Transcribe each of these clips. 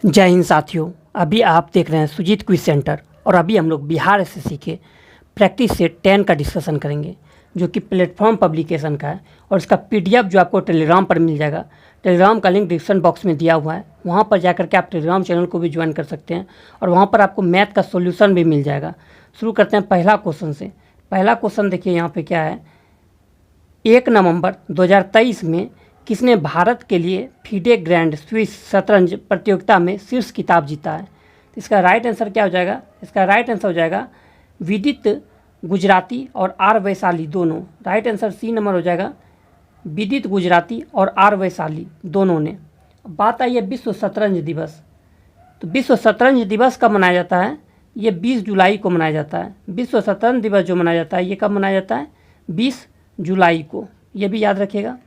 जय हिंद साथियों। अभी आप देख रहे हैं सुजीत क्विज सेंटर और अभी हम लोग बिहार एसएससी के प्रैक्टिस सेट 10 का डिस्कशन करेंगे, जो कि प्लेटफॉर्म पब्लिकेशन का है। और इसका पीडीएफ जो आपको टेलीग्राम पर मिल जाएगा, टेलीग्राम का लिंक डिस्क्रिप्शन बॉक्स में दिया हुआ है, वहाँ पर जाकर के आप टेलीग्राम चैनल को भी ज्वाइन कर सकते हैं और वहाँ पर आपको मैथ का सोल्यूशन भी मिल जाएगा। शुरू करते हैं पहला क्वेश्चन से। पहला क्वेश्चन देखिए यहाँ पर क्या है। 1 नवंबर 2023 में किसने भारत के लिए फीडे ग्रैंड स्विस शतरंज प्रतियोगिता में शीर्ष खिताब जीता है? इसका राइट आंसर क्या हो जाएगा? इसका राइट आंसर हो जाएगा विदित गुजराती और आर वैशाली दोनों। राइट आंसर सी नंबर हो जाएगा, विदित गुजराती और आर वैशाली दोनों ने। अब बात आई है विश्व शतरंज दिवस। तो विश्व शतरंज दिवस कब मनाया जाता है? ये 20 जुलाई को मनाया जाता है। विश्व शतरंज दिवस जो मनाया जाता है ये कब मनाया जाता है? 20 जुलाई को। ये भी याद रखिएगा।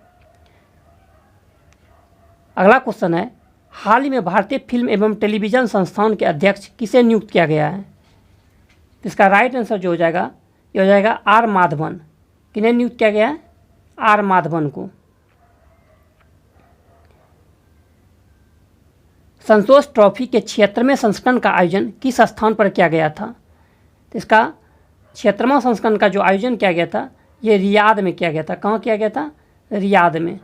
अगला क्वेश्चन है, हाल ही में भारतीय फिल्म एवं टेलीविज़न संस्थान के अध्यक्ष किसे नियुक्त किया गया है? इसका राइट आंसर जो हो जाएगा ये हो जाएगा आर माधवन। किन्हें नियुक्त किया गया है? आर माधवन को। संतोष ट्रॉफी के 76वें संस्करण का आयोजन किस स्थान पर किया गया था? तो इसका 76वां संस्करण का जो आयोजन किया गया था ये रियाद में किया गया था। कहाँ किया गया था? रियाद में।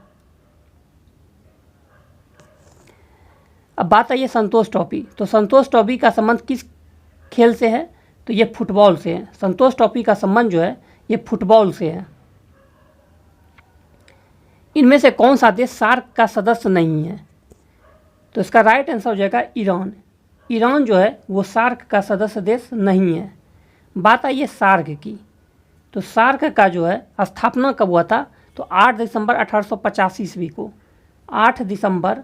अब बात आई है संतोष ट्रॉफी। तो संतोष ट्रॉफी का संबंध किस खेल से है? तो ये फुटबॉल से है। संतोष ट्रॉफी का संबंध जो है ये फुटबॉल से है। इनमें से कौन सा देश सार्क का सदस्य नहीं है? तो इसका राइट आंसर हो जाएगा ईरान। ईरान जो है वो सार्क का सदस्य देश नहीं है। बात आई है सार्क की। तो सार्क का जो है स्थापना कब हुआ था? तो 8 दिसंबर 1885 ईस्वी को। 8 दिसंबर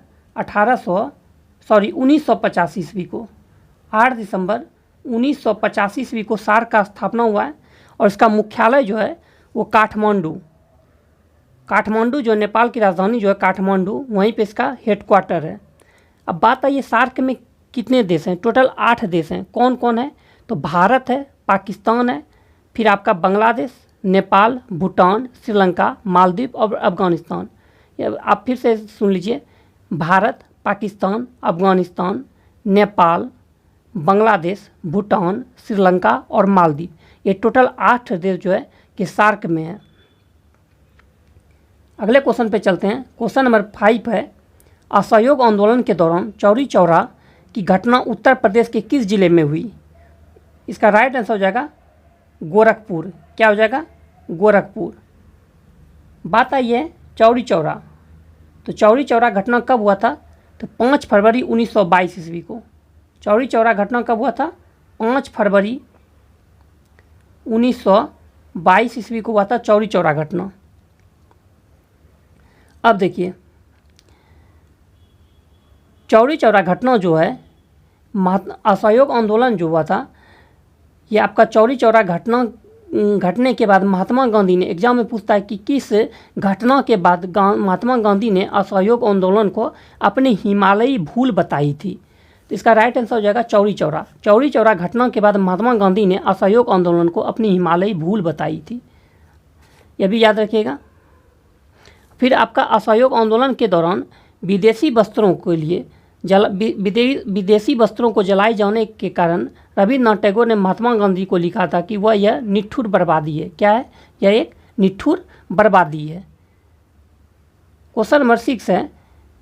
1985 ईस्वी को। 8 दिसंबर 1985 ईस्वी को सार्क का स्थापना हुआ है और इसका मुख्यालय जो है वो काठमांडू जो नेपाल की राजधानी जो है काठमांडू, वहीं पे इसका हेडक्वार्टर है। अब बात आई है सार्क में कितने देश हैं? टोटल 8 देश हैं। कौन कौन है? तो भारत है, पाकिस्तान है, फिर आपका बांग्लादेश, नेपाल, भूटान, श्रीलंका, मालदीव और अफगानिस्तान। आप फिर से सुन लीजिए, भारत, पाकिस्तान, अफगानिस्तान, नेपाल, बांग्लादेश, भूटान, श्रीलंका और मालदीव। ये टोटल 8 देश जो है कि सार्क में है। अगले क्वेश्चन पे चलते हैं। क्वेश्चन नंबर 5 है, असहयोग आंदोलन के दौरान चौरी चौरा की घटना उत्तर प्रदेश के किस जिले में हुई? इसका राइट आंसर हो जाएगा गोरखपुर। क्या हो जाएगा? गोरखपुर। बात आई है चौरी चौरा। तो चौरी चौरा घटना कब हुआ था? तो 5 फरवरी 1922 ईस्वी को। चौरी चौरा घटना कब हुआ था? 5 फरवरी 1922 ईस्वी को हुआ था चौरी चौरा घटना। अब देखिए, चौरी चौरा घटना जो है, असहयोग आंदोलन जो हुआ था, ये आपका चौरी चौरा घटने के बाद महात्मा गांधी ने, एग्जाम में पूछता है कि किस घटना के बाद महात्मा गांधी ने असहयोग आंदोलन को अपनी हिमालयी भूल बताई थी? तो इसका राइट आंसर हो जाएगा चौरी चौरा। चौरी चौरा घटना के बाद महात्मा गांधी ने असहयोग आंदोलन को अपनी हिमालयी भूल बताई थी। यह भी याद रखिएगा। फिर आपका असहयोग आंदोलन के दौरान विदेशी वस्त्रों के लिए विदेशी वस्त्रों को जलाए जाने के कारण रविन्द्रनाथ टैगोर ने महात्मा गांधी को लिखा था कि वह यह निठुर बर्बादी है। क्या है? यह एक निठुर बर्बादी है। क्वेश्चन नंबर 6 है,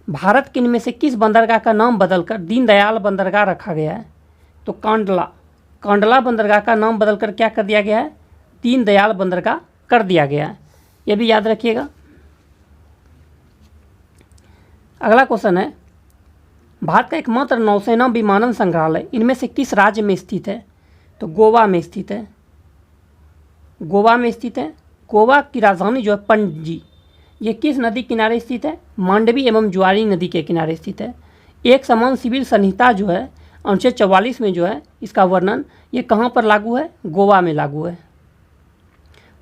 भारत के इनमें से किस बंदरगाह का नाम बदलकर दीनदयाल बंदरगाह रखा गया है? तो कांडला बंदरगाह का नाम बदलकर क्या कर दिया गया है? दीनदयाल बंदरगाह कर दिया गया है। यह भी याद रखिएगा। अगला क्वेश्चन है, भारत का एकमात्र नौसेना विमानन संग्रहालय इनमें से किस राज्य में स्थित है? तो गोवा में स्थित है। गोवा में स्थित है। गोवा की राजधानी जो है पणजी। ये किस नदी किनारे स्थित है? मांडवी एवं ज्वारी नदी के किनारे स्थित है। एक समान सिविल संहिता जो है अनुच्छेद 44 में जो है इसका वर्णन ये कहाँ पर लागू है? गोवा में लागू है।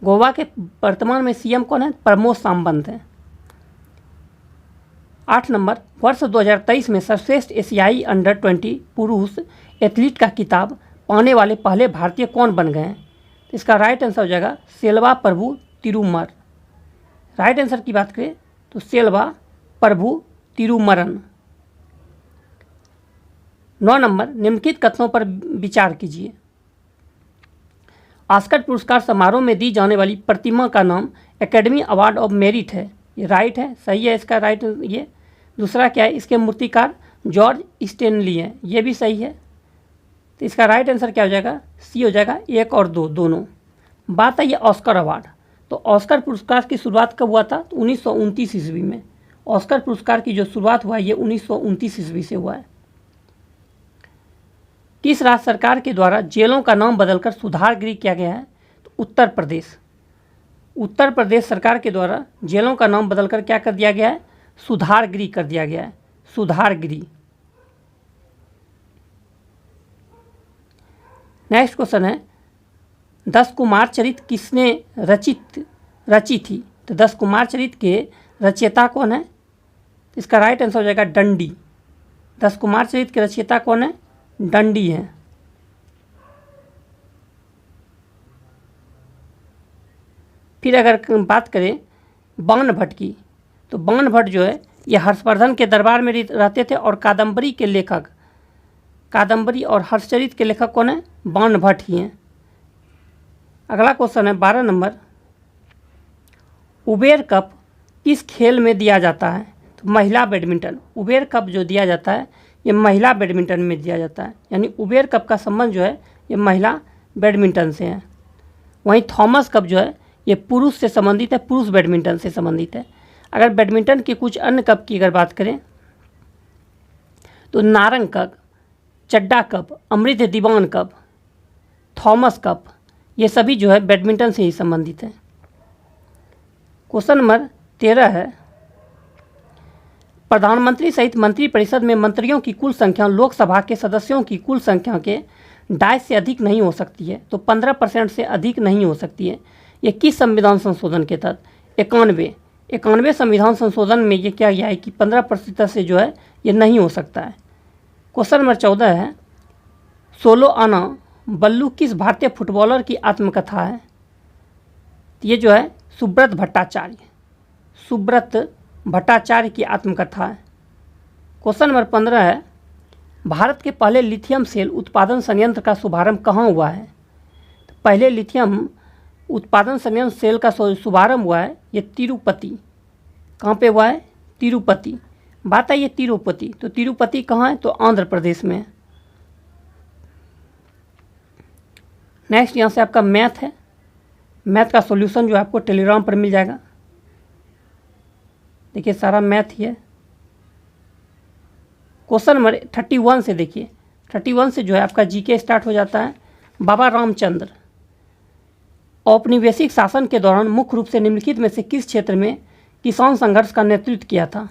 गोवा के वर्तमान में सीएम कौन है? प्रमोद सावंत हैं। 8 नंबर, वर्ष 2023 में सर्वश्रेष्ठ एशियाई अंडर 20 पुरुष एथलीट का खिताब पाने वाले पहले भारतीय कौन बन गए हैं? इसका राइट आंसर हो जाएगा सेल्वा प्रभु तिरुमर। राइट आंसर की बात करें तो सेल्वा प्रभु तिरुमरन। 9 नंबर, निम्नलिखित कथनों पर विचार कीजिए। ऑस्कर पुरस्कार समारोह में दी जाने वाली प्रतिमा का नाम एकेडमी अवार्ड ऑफ मेरिट है। ये राइट है, सही है इसका राइट ये। दूसरा क्या है, इसके मूर्तिकार जॉर्ज स्टेनली है, ये भी सही है। तो इसका राइट आंसर क्या हो जाएगा, सी हो जाएगा, 1 और 2 दोनों। बात है ये ऑस्कर अवार्ड। तो ऑस्कर पुरस्कार की शुरुआत कब हुआ था, तो 1929 ईस्वी में। ऑस्कर पुरस्कार की जो शुरुआत हुआ है ये 1929 ईस्वी से हुआ है। किस राज्य सरकार के द्वारा जेलों का नाम बदलकर सुधार गृह किया गया है, तो उत्तर प्रदेश। उत्तर प्रदेश सरकार के द्वारा जेलों का नाम बदलकर क्या कर दिया गया है, सुधार गृह कर दिया गया है, सुधार गृह। नेक्स्ट क्वेश्चन है, 10 कुमार चरित किसने रची थी, तो 10 कुमार चरित के रचयिता कौन है, इसका राइट आंसर हो जाएगा दंडी। 10 कुमार चरित के रचयिता कौन है, दंडी है। फिर अगर बात करें बाण भट्ट की, तो बाण भट्ट जो है ये हर्षवर्धन के दरबार में रहते थे और कादम्बरी के लेखक, कादम्बरी और हर्षचरित के लेखक कौन है, बाण भट्ट ही हैं। अगला क्वेश्चन है 12 नंबर, उबेर कप किस खेल में दिया जाता है, तो महिला बैडमिंटन। उबेर कप जो दिया जाता है ये महिला बैडमिंटन में दिया जाता है, यानी उबेर कप का संबंध जो है ये महिला बैडमिंटन से है। वहीं थॉमस कप जो है ये पुरुष से संबंधित है, पुरुष बैडमिंटन से संबंधित है। अगर बैडमिंटन के कुछ अन्य कप की अगर बात करें तो नारंग कप, चड्डा कप, अमृत दीवान कप, थॉमस कप, ये सभी जो है बैडमिंटन से ही संबंधित है। क्वेश्चन नंबर 13 है, प्रधानमंत्री सहित मंत्रिपरिषद में मंत्रियों की कुल संख्या लोकसभा के सदस्यों की कुल संख्या के 2.5 से अधिक नहीं हो सकती है, तो 15% से अधिक नहीं हो सकती है। ये किस संविधान संशोधन के तहत, 91 संविधान संशोधन में ये क्या गया है कि 15% से जो है ये नहीं हो सकता है। क्वेश्चन नंबर 14 है, सोलो आना बल्लू किस भारतीय फुटबॉलर की आत्मकथा है, ये जो है सुब्रत भट्टाचार्य की आत्मकथा है। क्वेश्चन नंबर 15 है, भारत के पहले लिथियम सेल उत्पादन संयंत्र का शुभारंभ कहाँ हुआ है, तो पहले लिथियम उत्पादन संयंत्र सेल का शुभारंभ हुआ है ये तिरुपति। कहाँ पे हुआ है, तिरुपति। बात है ये तिरुपति, तो तिरुपति कहाँ है, तो आंध्र प्रदेश में है। नेक्स्ट यहाँ से आपका मैथ है, मैथ का सॉल्यूशन जो आपको टेलीग्राम पर मिल जाएगा। देखिए सारा मैथ ही है। क्वेश्चन नंबर 31 से देखिए, 31 से जो है आपका जीके स्टार्ट हो जाता है। बाबा रामचंद्र औपनिवेशिक शासन के दौरान मुख्य रूप से निम्नलिखित में से किस क्षेत्र में किसान संघर्ष का नेतृत्व किया था,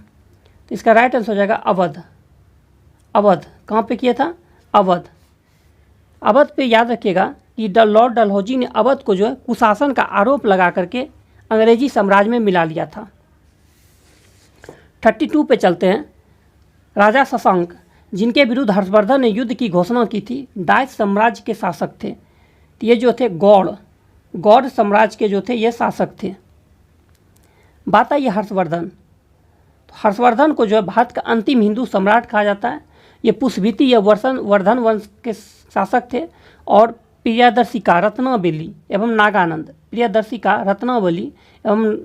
तो इसका राइट आंसर हो जाएगा अवध। कहाँ पे किया था, अवध पे याद रखिएगा कि लॉर्ड डलहौजी ने अवध को जो है कुशासन का आरोप लगा करके अंग्रेजी साम्राज्य में मिला लिया था। 32 पे चलते हैं, राजा शशांक जिनके विरुद्ध हर्षवर्धन ने युद्ध की घोषणा की थी, डाच साम्राज्य के शासक थे। तो ये जो थे गौड़ साम्राज्य के जो थे ये शासक थे। बात आई हर्षवर्धन, तो हर्षवर्धन को जो है भारत का अंतिम हिंदू सम्राट कहा जाता है। ये पुष्पभीति या वर्धन वंश के शासक थे और प्रियदर्शिका रत्नावली एवं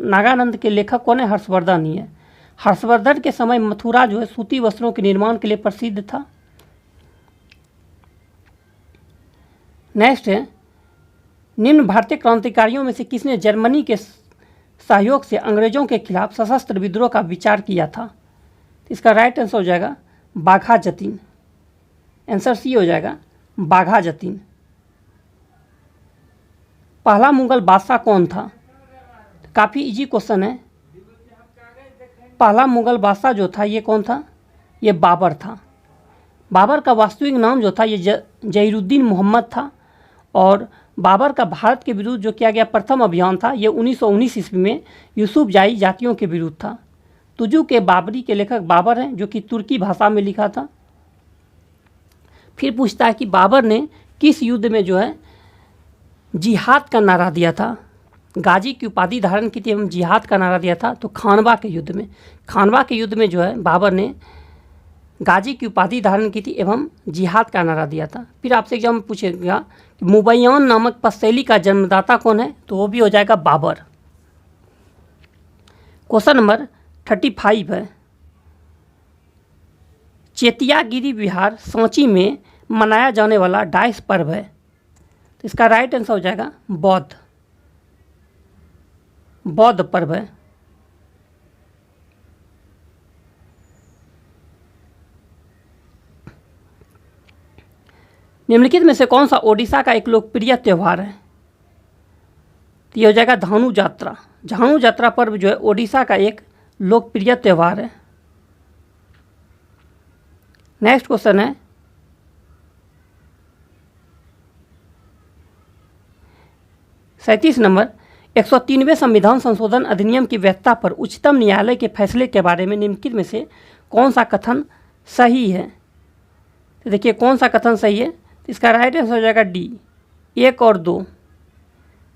नागानंद के लेखक कौन है, हर्षवर्धन ही है। हर्षवर्धन के समय मथुरा जो है सूती वस्त्रों के निर्माण के लिए प्रसिद्ध था। नेक्स्ट है, निम्न भारतीय क्रांतिकारियों में से किसने जर्मनी के सहयोग से अंग्रेजों के खिलाफ सशस्त्र विद्रोह का विचार किया था, इसका राइट आंसर हो जाएगा बाघा जतीन। आंसर सी हो जाएगा बाघा जतीन। पहला मुगल बादशाह कौन था, काफ़ी इजी क्वेश्चन है। पहला मुगल बादशाह जो था ये कौन था, ये बाबर था। बाबर का वास्तविक नाम जो था ये जहीरुद्दीन मोहम्मद था और बाबर का भारत के विरुद्ध जो किया गया प्रथम अभियान था ये 1919 ईस्वी में यूसुफजाई जातियों के विरुद्ध था। तुजु के बाबरी के लेखक बाबर हैं जो कि तुर्की भाषा में लिखा था। फिर पूछता है कि बाबर ने किस युद्ध में जो है जिहाद का नारा दिया था, गाजी की उपाधि धारण की थी एवं जिहाद का नारा दिया था, तो खानवा के युद्ध में जो है बाबर ने गाजी की उपाधि धारण की थी एवं जिहाद का नारा दिया था। फिर आपसे एग्जाम में पूछेगा कि मुबैयान नामक पद शैली का जन्मदाता कौन है, तो वो भी हो जाएगा बाबर। क्वेश्चन नंबर 35 है, चेतियागिरी विहार सांची में मनाया जाने वाला डाइस पर्व है, तो इसका राइट आंसर हो जाएगा बौद्ध पर्व है। निम्नलिखित में से कौन सा ओडिशा का एक लोकप्रिय त्यौहार है, तो ये हो जाएगा धानु यात्रा। झानु यात्रा पर्व जो है ओडिशा का एक लोकप्रिय त्यौहार है। नेक्स्ट क्वेश्चन है, 37 नंबर, 103वें संविधान संशोधन अधिनियम की वैधता पर उच्चतम न्यायालय के फैसले के बारे में निम्नलिखित में से कौन सा कथन सही है। तो देखिए कौन सा कथन सही है, तो इसका राइट आंसर हो जाएगा डी, 1 और 2।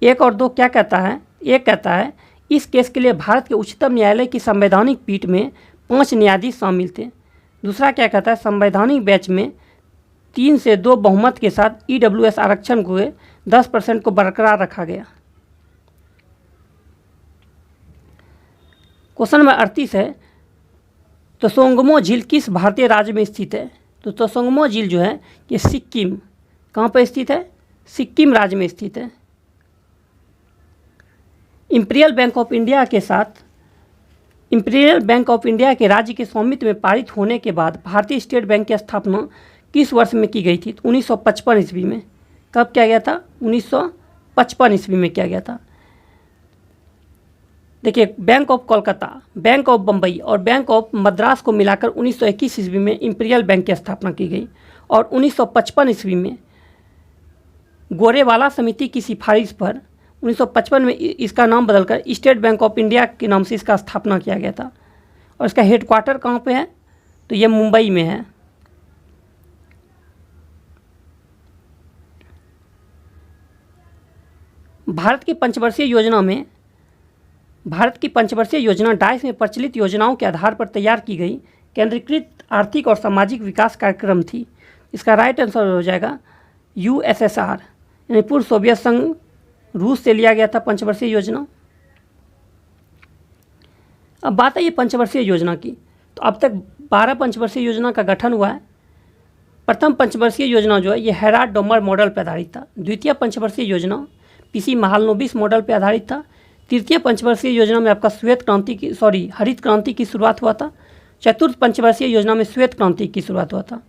1 और 2 क्या कहता है, एक कहता है इस केस के लिए भारत के उच्चतम न्यायालय की संवैधानिक पीठ में 5 न्यायाधीश शामिल थे। दूसरा क्या कहता है, संवैधानिक बेंच में 3 से 2 बहुमत के साथ EWS आरक्षण को 10% को बरकरार रखा गया। क्वेश्चन नंबर 38 है, तोसोंगमो झील किस भारतीय राज्य में स्थित है, तो तोसोंगमो झील जो है ये सिक्किम, कहाँ पर स्थित है, सिक्किम राज्य में स्थित है। इंपीरियल बैंक ऑफ इंडिया के साथ इंपीरियल बैंक ऑफ इंडिया के राज्य के स्वामित्व में पारित होने के बाद भारतीय स्टेट बैंक की स्थापना किस वर्ष में की गई थी, तो 1955 ईस्वी में। कब किया गया था, 1955 ईस्वी में किया गया था। देखिए bank of Kolkata, bank of Bombay और बैंक ऑफ मद्रास को मिलाकर 1921 ईस्वी में इंपीरियल बैंक की स्थापना की गई और 1955 ईस्वी में गोरेवाला समिति की सिफारिश पर 1955 में इसका नाम बदलकर स्टेट बैंक ऑफ इंडिया के नाम से इसका स्थापना किया गया था। और इसका हेडक्वार्टर कहाँ पे है, तो ये मुंबई में है। भारत की पंचवर्षीय योजना डाइस में प्रचलित योजनाओं के आधार पर तैयार की गई केंद्रीकृत आर्थिक और सामाजिक विकास कार्यक्रम थी। इसका राइट आंसर हो जाएगा USSR, यानी पूर्व सोवियत संघ, रूस से लिया गया था पंचवर्षीय योजना। अब बात है ये पंचवर्षीय योजना की, तो अब तक 12 पंचवर्षीय योजना का गठन हुआ है। प्रथम पंचवर्षीय योजना जो है ये हेराल्ड डोमर मॉडल पर आधारित था। द्वितीय पंचवर्षीय योजना PC महालनोबिस मॉडल पर आधारित था। तृतीय पंचवर्षीय योजना में आपका हरित क्रांति की शुरुआत हुआ था। चतुर्थ पंचवर्षीय योजना में श्वेत क्रांति की शुरुआत हुआ था।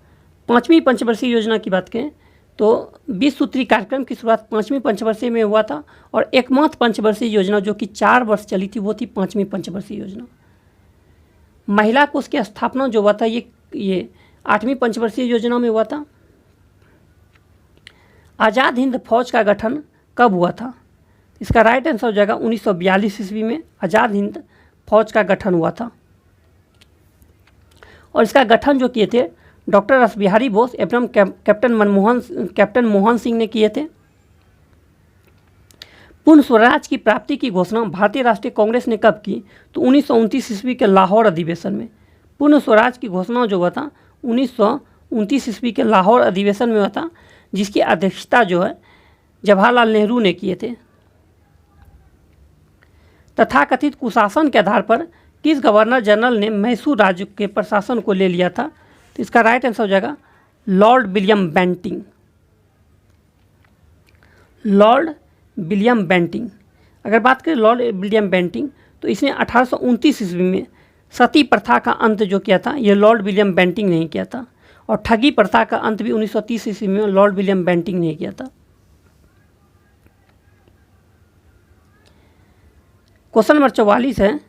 पाँचवीं पंचवर्षीय योजना की बात करें तो 20 सूत्री कार्यक्रम की शुरुआत 5वीं पंचवर्षीय में हुआ था और एकमात्र पंचवर्षीय योजना जो कि 4 वर्ष चली थी वो थी 5वीं पंचवर्षीय योजना। महिला कोष की स्थापना जो हुआ था ये 8वीं पंचवर्षीय योजना में हुआ था। आज़ाद हिंद फौज का गठन कब हुआ था, इसका राइट आंसर हो जाएगा 1942 ईस्वी में आज़ाद हिंद फौज का गठन हुआ था। और इसका गठन जो किए थे डॉक्टर रास बिहारी बोस एवं कैप्टन मोहन सिंह ने किए थे। पूर्ण स्वराज की प्राप्ति की घोषणा भारतीय राष्ट्रीय कांग्रेस ने कब की, तो 1929 ईस्वी के लाहौर अधिवेशन में। पूर्ण स्वराज की घोषणा जो हुआ था 1929 ईस्वी के लाहौर अधिवेशन में हुआ था, जिसकी अध्यक्षता जो है जवाहरलाल नेहरू ने किए थे। तथाकथित कुशासन के आधार पर किस गवर्नर जनरल ने मैसूर राज्य के प्रशासन को ले लिया था, तो इसका राइट आंसर हो जाएगा Lord William Bentinck. Lord William Bentinck. अगर बात करें लॉर्ड विलियम बेंटिंग तो इसने 1829 ईस्वी में सती प्रथा का अंत जो किया था ये लॉर्ड विलियम बेंटिंग ने किया था और ठगी प्रथा का अंत भी 1930 ईस्वी में लॉर्ड विलियम बेंटिंग ने किया था। क्वेश्चन नंबर 44 है,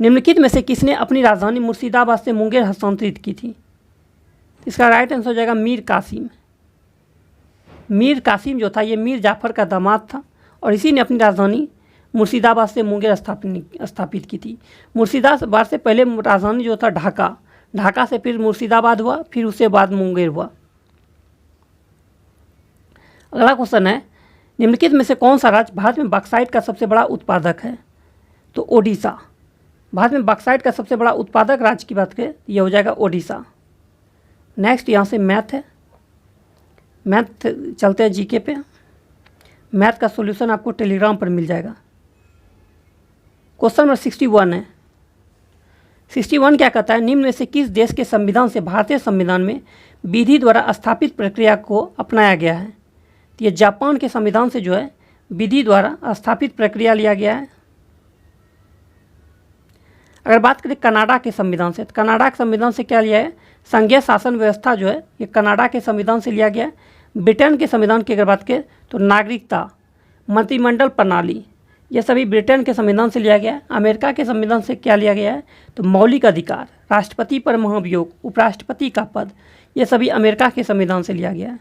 निम्नलिखित में से किसने अपनी राजधानी मुर्शिदाबाद से मुंगेर हस्तांतरित की थी, इसका राइट आंसर हो जाएगा मीर कासिम। मीर कासिम जो था ये मीर जाफ़र का दामाद था और इसी ने अपनी राजधानी मुर्शिदाबाद से मुंगेर स्थापित की थी। मुर्शिदाबाद से पहले राजधानी जो था ढाका, ढाका से फिर मुर्शिदाबाद हुआ, फिर उसके बाद मुंगेर हुआ। अगला क्वेश्चन है, निम्नलिखित में से कौन सा राज्य भारत में बॉक्साइट का सबसे बड़ा उत्पादक है, तो ओडिशा। भारत में बॉक्साइट का सबसे बड़ा उत्पादक राज्य की बात करें तो यह हो जाएगा ओडिशा। नेक्स्ट यहाँ से मैथ है, मैथ चलते हैं जीके पे। मैथ का सॉल्यूशन आपको टेलीग्राम पर मिल जाएगा। क्वेश्चन नंबर 61 है। 61 क्या कहता है, निम्न में से किस देश के संविधान से भारतीय संविधान में विधि द्वारा स्थापित प्रक्रिया को अपनाया गया है? तो ये जापान के संविधान से जो है विधि द्वारा स्थापित प्रक्रिया लिया गया है। अगर बात करें कनाडा के संविधान से, तो कनाडा के संविधान से क्या लिया है, संघीय शासन व्यवस्था जो है ये कनाडा के संविधान से लिया गया है। ब्रिटेन के संविधान की अगर बात करें तो नागरिकता, मंत्रिमंडल प्रणाली, ये सभी ब्रिटेन के संविधान से लिया गया है। अमेरिका के संविधान से क्या लिया गया है, तो मौलिक अधिकार, राष्ट्रपति पर महाभियोग, उपराष्ट्रपति का पद, ये सभी अमेरिका के संविधान से लिया गया है।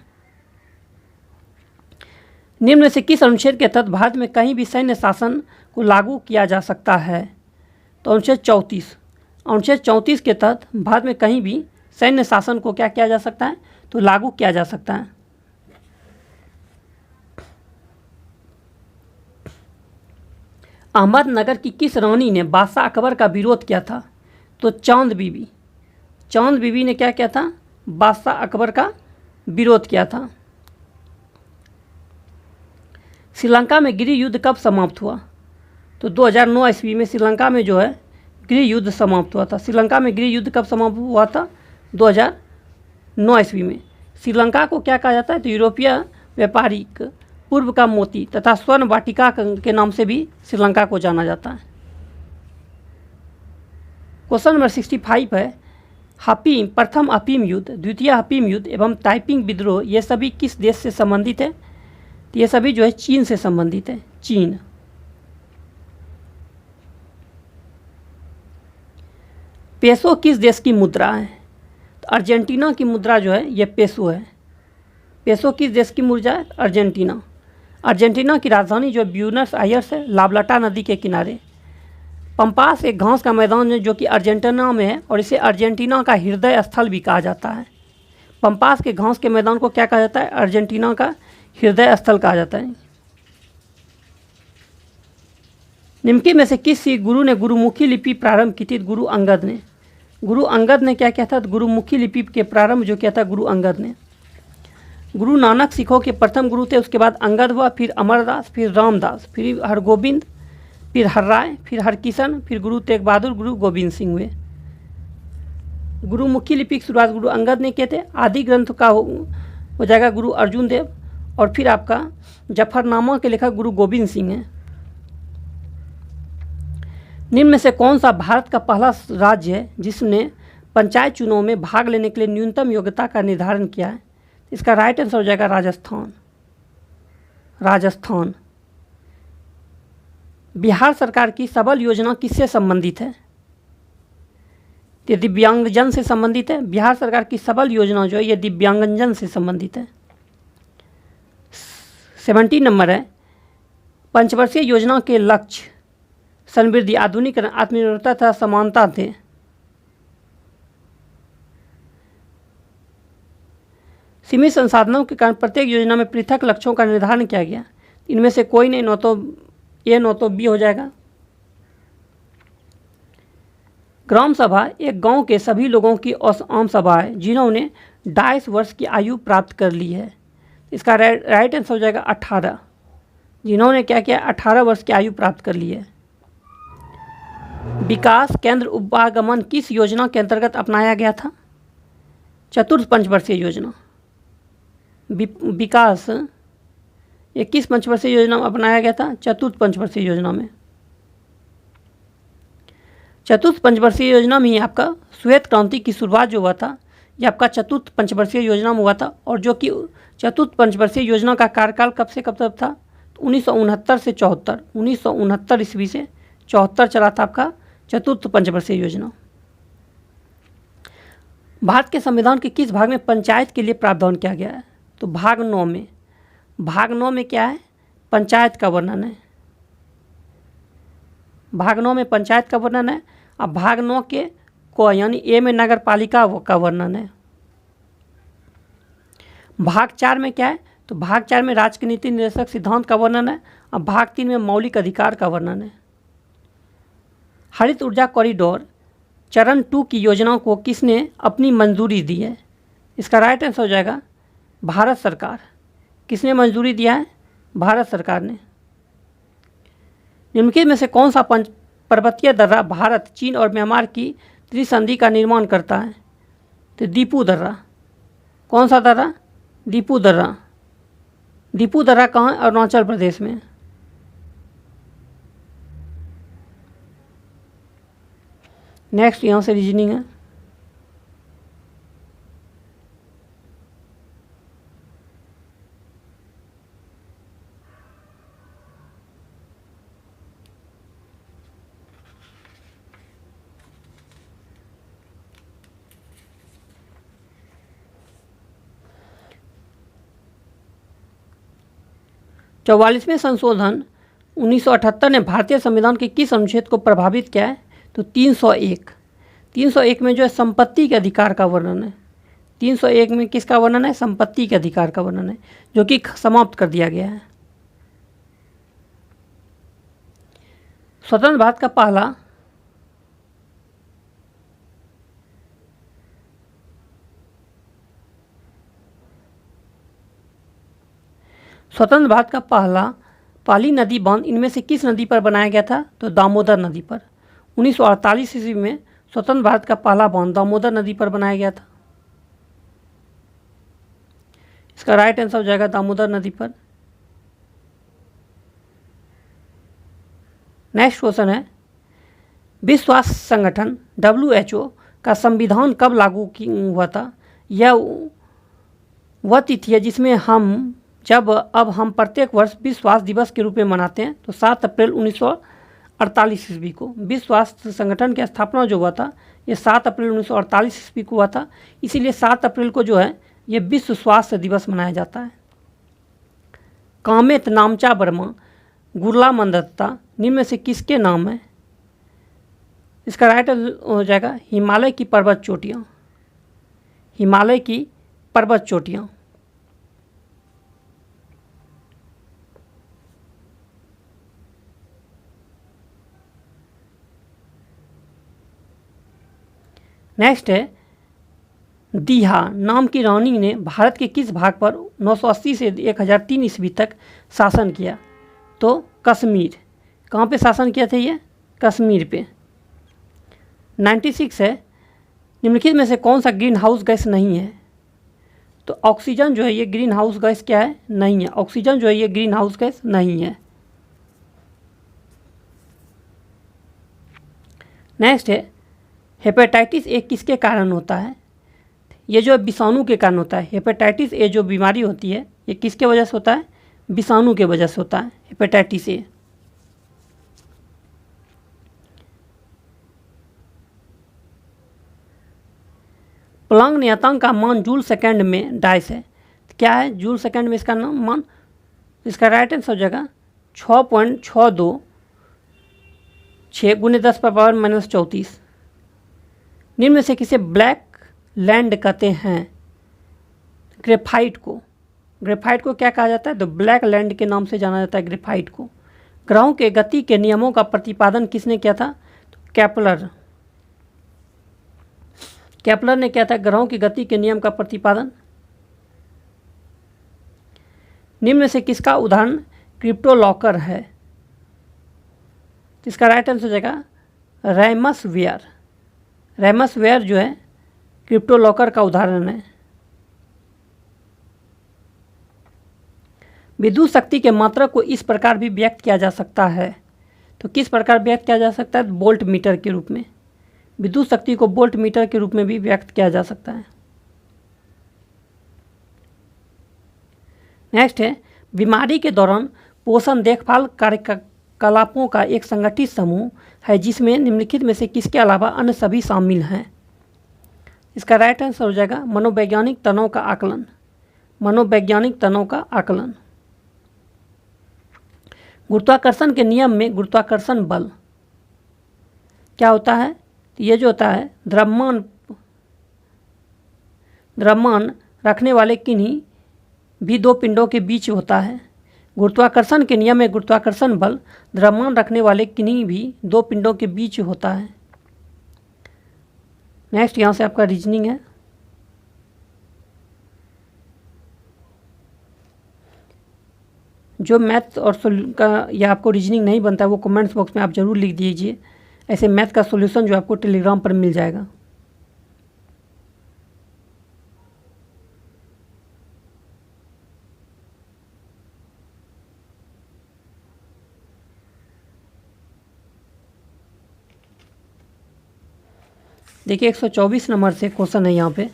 निम्न में से किस अनुच्छेद के तहत भारत में कहीं भी सैन्य शासन को लागू किया जा सकता है? तो अनुच्छेद 34। अनुच्छेद 34 के तहत भारत में कहीं भी सैन्य शासन को क्या किया जा सकता है, तो लागू किया जा सकता है। अहमदनगर की किस रानी ने बादशाह अकबर का विरोध किया था? तो चांद बीबी। चांद बीबी ने क्या किया था, बादशाह अकबर का विरोध किया था। श्रीलंका में गृह युद्ध कब समाप्त हुआ? तो 2009 ईस्वी में श्रीलंका में जो है गृह युद्ध समाप्त हुआ था। श्रीलंका में गृह युद्ध कब समाप्त हुआ था? 2009 ईस्वी में। श्रीलंका को क्या कहा जाता है, तो यूरोपीय व्यापारिक पूर्व का मोती तथा स्वर्ण वाटिका के नाम से भी श्रीलंका को जाना जाता है। क्वेश्चन नंबर 65 है, हफीम, प्रथम अफीम युद्ध, द्वितीय अफीम युद्ध एवं ताइपिंग विद्रोह ये सभी किस देश से संबंधित है? तो ये सभी जो है चीन से संबंधित है, चीन। पेसो किस देश की मुद्रा है? तो अर्जेंटीना की मुद्रा जो है ये पेसो है। पेसो किस देश की मुद्रा है? अर्जेंटीना। अर्जेंटीना की राजधानी जो ब्यूनस आयर्स है, लाब्लाटा नदी के किनारे। पंपास एक घास का मैदान है जो कि अर्जेंटीना में है और इसे अर्जेंटीना का हृदय स्थल भी कहा जाता है। पंपास के घास के मैदान को क्या कहा जाता है? अर्जेंटीना का हृदय स्थल कहा जाता है। निम्न में से किस गुरु ने गुरुमुखी लिपि प्रारंभ की थी? गुरु अंगद ने। गुरु अंगद ने क्या किया था? गुरुमुखी लिपि के प्रारंभ जो किया था गुरु अंगद ने। गुरु नानक सिखों के प्रथम गुरु थे, उसके बाद अंगद हुआ, फिर अमरदास, फिर रामदास, फिर हरगोबिंद, फिर हरराय, फिर हरकिशन, फिर गुरु तेग बहादुर, गुरु गोविंद सिंह हुए। गुरुमुखी लिपि की शुरुआत गुरु अंगद ने किए थे। आदि ग्रंथ का हो जाएगा गुरु अर्जुन देव और फिर आपका जफरनामा के लेखक गुरु गोविंद सिंह हैं। निम्न में से कौन सा भारत का पहला राज्य है जिसने पंचायत चुनाव में भाग लेने के लिए न्यूनतम योग्यता का निर्धारण किया है? इसका राइट आंसर हो जाएगा राजस्थान। राजस्थान। बिहार सरकार की सबल योजना किससे संबंधित है? ये दिव्यांगजन से संबंधित है। बिहार सरकार की सबल योजना जो है ये दिव्यांगजन से संबंधित है। 70 नंबर है, पंचवर्षीय योजना के लक्ष्य समृद्धि, आधुनिकरण, आत्मनिर्भरता तथा समानता थे। सीमित संसाधनों के कारण प्रत्येक योजना में पृथक लक्ष्यों का निर्धारण किया गया। इनमें से कोई नहीं, न तो ए न तो बी हो जाएगा। ग्राम सभा एक गांव के सभी लोगों की आम सभा है जिन्होंने 22 वर्ष की आयु प्राप्त कर ली है। इसका राइट आंसर हो जाएगा 18। जिन्होंने क्या किया? 18 वर्ष की आयु प्राप्त कर ली है। विकास केंद्र उपागमन किस योजना के अंतर्गत अपनाया गया था? चतुर्थ पंचवर्षीय योजना। विकास ये किस पंचवर्षीय योजना में अपनाया गया था? चतुर्थ पंचवर्षीय योजना में। चतुर्थ पंचवर्षीय योजना में ही आपका श्वेत क्रांति की शुरुआत जो हुआ था ये आपका चतुर्थ पंचवर्षीय योजना में हुआ था और जो कि चतुर्थ पंचवर्षीय योजना का कार्यकाल कब से कब तक था? 1969 से 74। 1969 ईस्वी से 74 चला था आपका चतुर्थ पंचवर्षीय योजना। भारत के संविधान के किस भाग में पंचायत के लिए प्रावधान किया गया है? तो भाग 9 में। भाग 9 में क्या है? पंचायत का वर्णन है। भाग 9 में पंचायत का वर्णन है। अब भाग 9 के को यानी ए में नगर पालिका का वर्णन है। भाग 4 में क्या है? तो भाग 4 में राजनीति निर्देशक सिद्धांत का वर्णन है। अब भाग 3 में मौलिक अधिकार का वर्णन है। हरित ऊर्जा कॉरिडोर चरण 2 की योजनाओं को किसने अपनी मंजूरी दी है? इसका राइट आंसर हो जाएगा भारत सरकार। किसने मंजूरी दिया है? भारत सरकार ने। निम्नलिखित में से कौन सा पर्वतीय दर्रा भारत, चीन और म्यांमार की त्रिसंधि का निर्माण करता है? तो दीपू दर्रा। कौन सा दर्रा? दीपू दर्रा। दीपू दर्रा कहाँ है? अरुणाचल प्रदेश में। नेक्स्ट यहाँ से रीजनिंग है। चौवालीसवें संशोधन 1978 ने भारतीय संविधान के किस अनुच्छेद को प्रभावित किया है? तो 301। 301 में जो है संपत्ति के अधिकार का वर्णन है। 301 में किसका वर्णन है? संपत्ति के अधिकार का वर्णन है, जो कि समाप्त कर दिया गया है। स्वतंत्र भारत का पहला पाली नदी बांध इनमें से किस नदी पर बनाया गया था? तो दामोदर नदी पर। 1948 ईस्वी में स्वतंत्र भारत का पहला बांध दामोदर नदी पर बनाया गया था। इसका राइट आंसर हो जाएगा दामोदर नदी पर। नेक्स्ट क्वेश्चन है, विश्व स्वास्थ्य संगठन WHO का संविधान कब लागू हुआ था? यह वह तिथि है जिसमें हम प्रत्येक वर्ष विश्व स्वास्थ्य दिवस के रूप में मनाते हैं। तो 7 अप्रैल 1948 ईस्वी को विश्व स्वास्थ्य संगठन की स्थापना जो हुआ था, ये 7 अप्रैल 1948 ईस्वी को हुआ था। इसीलिए 7 अप्रैल को जो है ये विश्व स्वास्थ्य दिवस मनाया जाता है। कामेत नामचा वर्मा गुरला मंदत्ता निम्न में से किसके नाम है? इसका राइट हो जाएगा हिमालय की पर्वत चोटियाँ। हिमालय की पर्वत चोटियाँ। नेक्स्ट है, दीहा नाम की रानी ने भारत के किस भाग पर 980 से 1003 ईस्वी तक शासन किया? तो कश्मीर। कहाँ पे शासन किया था ये? कश्मीर पे। 96 है, निम्नलिखित में से कौन सा ग्रीन हाउस गैस नहीं है? तो ऑक्सीजन जो है ये ग्रीन हाउस गैस क्या है? नहीं है। ऑक्सीजन जो है ये ग्रीन हाउस गैस नहीं है। नेक्स्ट है, हेपेटाइटिस ए किसके कारण होता है? ये जो विषाणु के कारण होता है। हेपेटाइटिस ए जो बीमारी होती है ये किसके वजह से होता है? विषाणु के वजह से होता है हेपेटाइटिस ए। प्लैंक नियतांक का मान जूल सेकंड में डाइस है। क्या है जूल सेकंड में इसका नाम मान? इसका राइट आंसर हो जाएगा 6.626 × 10⁻⁻34। निम्न में से किसे ब्लैक लैंड कहते हैं? ग्रेफाइट को। ग्रेफाइट को क्या कहा जाता है? तो ब्लैक लैंड के नाम से जाना जाता है ग्रेफाइट को। ग्रहों के गति के नियमों का प्रतिपादन किसने किया था? तो केपलर। केपलर ने किया था ग्रहों की गति के नियम का प्रतिपादन। निम्न में से किसका उदाहरण क्रिप्टोलॉकर है? इसका राइट आंसर हो जाएगा रैमसवेयर। रैमसवेयर जो है क्रिप्टोलॉकर का उदाहरण है। विद्युत शक्ति के मात्रा को इस प्रकार भी व्यक्त किया जा सकता है। तो किस प्रकार व्यक्त किया जा सकता है? वोल्ट मीटर के रूप में। विद्युत शक्ति को वोल्ट मीटर के रूप में भी व्यक्त किया जा सकता है। नेक्स्ट है, बीमारी के दौरान पोषण देखभाल कार्यकलापों का एक संगठित समूह है जिसमें निम्नलिखित में से किसके अलावा अन्य सभी शामिल हैं? इसका राइट आंसर हो जाएगा मनोवैज्ञानिक तनाव का आकलन। मनोवैज्ञानिक तनाव का आकलन। गुरुत्वाकर्षण के नियम में गुरुत्वाकर्षण बल क्या होता है? ये जो होता है द्रव्यमान रखने वाले किन्हीं भी दो पिंडों के बीच होता है। गुरुत्वाकर्षण के नियम में गुरुत्वाकर्षण बल द्रव्यमान रखने वाले किन्हीं भी दो पिंडों के बीच होता है। नेक्स्ट यहाँ से आपका रीजनिंग है। जो मैथ और का या आपको रीजनिंग नहीं बनता है वो कमेंट्स बॉक्स में आप ज़रूर लिख दीजिए। ऐसे मैथ का सॉल्यूशन जो आपको टेलीग्राम पर मिल जाएगा। देखिए 124 नंबर से क्वेश्चन है यहाँ पे।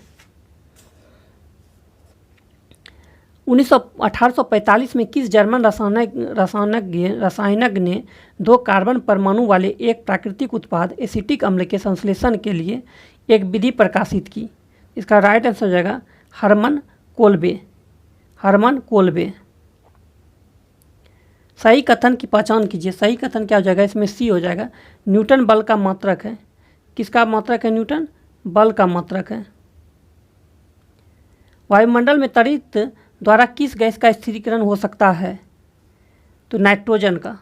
1845 में किस जर्मन रसायनज्ञ ने दो कार्बन परमाणु वाले एक प्राकृतिक उत्पाद एसिटिक अम्ल के संश्लेषण के लिए एक विधि प्रकाशित की? इसका राइट आंसर हो जाएगा हर्मन कोल्बे। Hermann Kolbe. सही कथन की पहचान कीजिए। सही कथन क्या हो जाएगा? इसमें सी हो जाएगा। न्यूटन बल का मात्रक है। किसका मात्रक है? न्यूटन बल का मात्रक है। वायुमंडल में तड़ित द्वारा किस गैस का स्थिरीकरण हो सकता है? तो नाइट्रोजन का।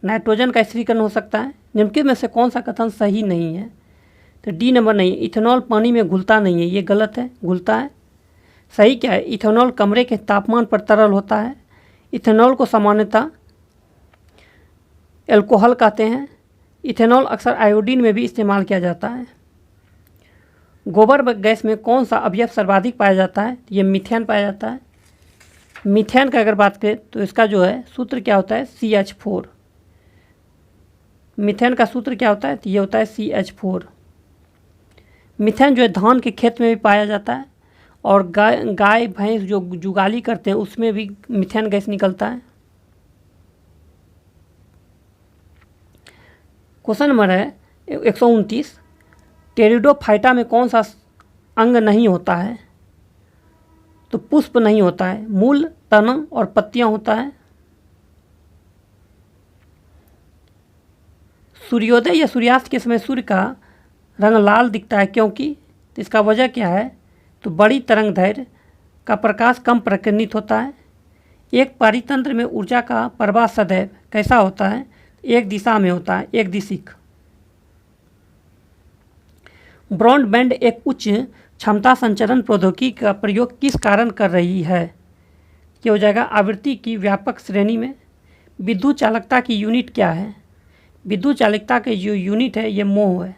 नाइट्रोजन का स्थिरीकरण हो सकता है। निम्नलिखित में से कौन सा कथन सही नहीं है? तो डी नंबर नहीं। इथेनॉल पानी में घुलता नहीं है, ये गलत है, घुलता है। सही क्या है? इथेनॉल कमरे के तापमान पर तरल होता है। इथेनॉल को सामान्यतः एल्कोहल कहते हैं। इथेनॉल अक्सर आयोडीन में भी इस्तेमाल किया जाता है। गोबर गैस में कौन सा अवयव सर्वाधिक पाया जाता है? ये मीथेन पाया जाता है। मीथेन का अगर बात करें तो इसका जो है सूत्र क्या होता है? CH4। मीथेन का सूत्र क्या होता है? तो ये होता है CH4। मीथेन जो है धान के खेत में भी पाया जाता है और गाय भैंस जो जुगाली करते हैं उसमें भी मीथेन गैस निकलता है। क्वेश्चन नंबर है 129। टेरिडोफाइटा में कौन सा अंग नहीं होता है? तो पुष्प नहीं होता है, मूल, तना और पत्तियां होता है। सूर्योदय या सूर्यास्त के समय सूर्य का रंग लाल दिखता है, क्योंकि? तो इसका वजह क्या है? तो बड़ी तरंग दैर्घ्य का प्रकाश कम प्रकीर्णित होता है। एक परितंत्र में ऊर्जा का प्रवाह सदैव कैसा होता है? एक दिशा में होता है, एक दिशिक। ब्रॉडबैंड एक उच्च क्षमता संचरण प्रौद्योगिकी का प्रयोग किस कारण कर रही है? ये हो जाएगा आवृत्ति की व्यापक श्रेणी में। विद्युत चालकता की यूनिट क्या है? विद्युत चालकता के जो यूनिट है ये मोह है।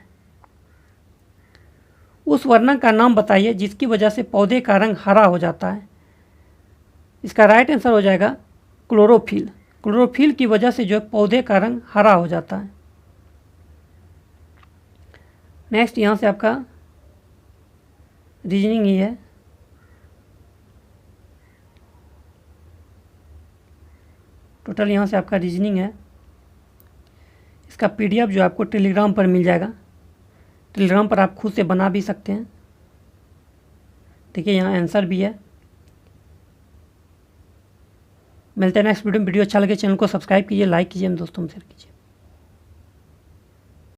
उस वर्णक का नाम बताइए जिसकी वजह से पौधे का रंग हरा हो जाता है। इसका राइट आंसर हो जाएगा क्लोरोफिल। क्लोरोफिल की वजह से जो है पौधे का रंग हरा हो जाता है। नेक्स्ट यहाँ से आपका रीजनिंग ही है। टोटल यहाँ से आपका रीजनिंग है। इसका PDF जो आपको टेलीग्राम पर मिल जाएगा। टेलीग्राम पर आप खुद से बना भी सकते हैं। देखिए यहाँ आंसर भी है। मिलते हैं नेक्स्ट वीडियो में। वीडियो अच्छा लगे चैनल को सब्सक्राइब कीजिए, लाइक कीजिए, दोस्तों में शेयर कीजिए।